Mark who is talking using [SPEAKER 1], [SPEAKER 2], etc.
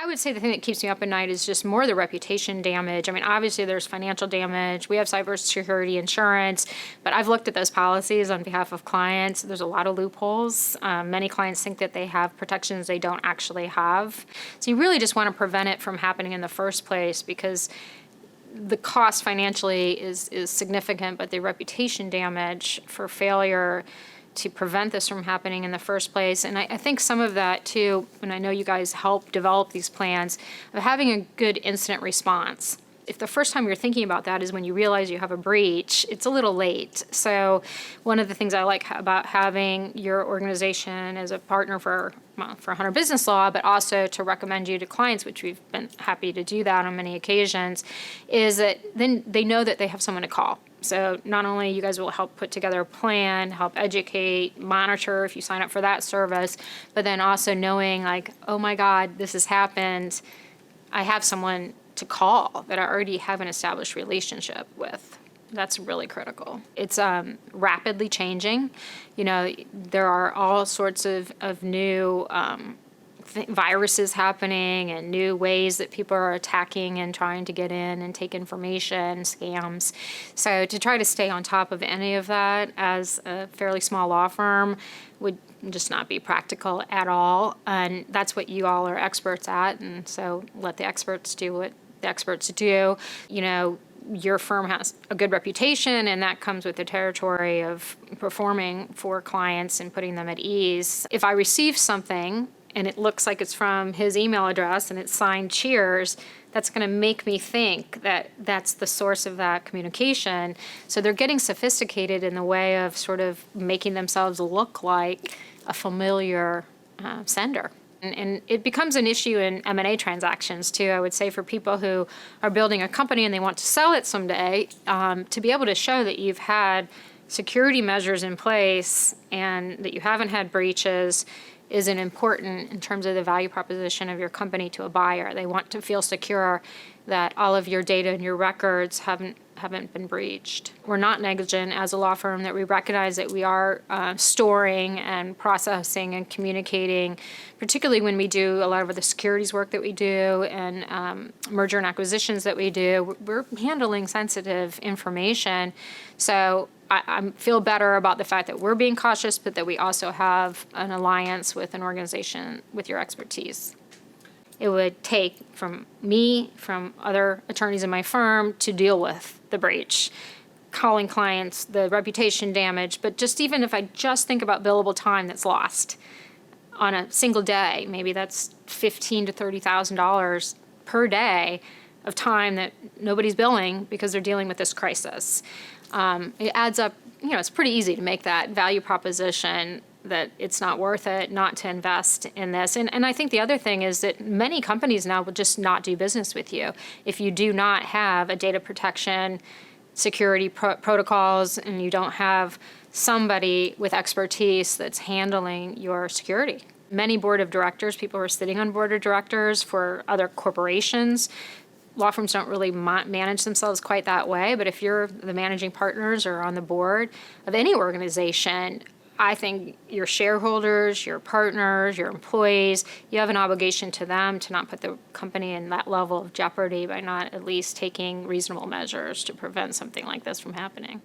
[SPEAKER 1] I would say the thing that keeps me up at night is just more the reputation damage. I mean, obviously there's financial damage. We have cybersecurity insurance, but I've looked at those policies on behalf of clients. There's a lot of loopholes. Many clients think that they have protections they don't actually have. So you really just want to prevent it from happening in the first place, because the cost financially is significant, but the reputation damage for failure to prevent this from happening in the first place. And I think some of that too, and I know you guys help develop these plans, of having a good incident response. If the first time you're thinking about that is when you realize you have a breach, it's a little late. So one of the things I like about having your organization as a partner for Hunter Business Law, but also to recommend you to clients, which we've been happy to do that on many occasions, is that then they know that they have someone to call. So not only you guys will help put together a plan, help educate, monitor if you sign up for that service, but then also knowing like, oh my God, this has happened. I have someone to call that I already have an established relationship with. That's really critical. It's rapidly changing. You know, there are all sorts of new viruses happening and new ways that people are attacking and trying to get in and take information, scams. So to try to stay on top of any of that as a fairly small law firm would just not be practical at all. And that's what you all are experts at. And so let the experts do what the experts do. You know, your firm has a good reputation, and that comes with the territory of performing for clients and putting them at ease. If I receive something and it looks like it's from his email address and it's signed Cheers, that's going to make me think that that's the source of that communication. So they're getting sophisticated in the way of sort of making themselves look like a familiar sender. And it becomes an issue in M&A transactions too, I would say, for people who are building a company and they want to sell it someday, to be able to show that you've had security measures in place and that you haven't had breaches is an important in terms of the value proposition of your company to a buyer. They want to feel secure that all of your data and your records haven't been breached. We're not negligent as a law firm, that we recognize that we are storing and processing and communicating, particularly when we do a lot of the securities work that we do and merger and acquisitions that we do. We're handling sensitive information. So I feel better about the fact that we're being cautious, but that we also have an alliance with an organization with your expertise. It would take from me, from other attorneys in my firm, to deal with the breach, calling clients, the reputation damage, but just even if I just think about billable time that's lost on a single day, maybe that's $15,000 to $30,000 per day of time that nobody's billing because they're dealing with this crisis. It adds up. You know, it's pretty easy to make that value proposition that it's not worth it not to invest in this. And I think the other thing is that many companies now will just not do business with you if you do not have a data protection security protocols and you don't have somebody with expertise that's handling your security. Many board of directors, people who are sitting on board of directors for other corporations, law firms don't really manage themselves quite that way, but if you're the managing partners or on the board of any organization, I think your shareholders, your partners, your employees, you have an obligation to them to not put the company in that level of jeopardy by not at least taking reasonable measures to prevent something like this from happening.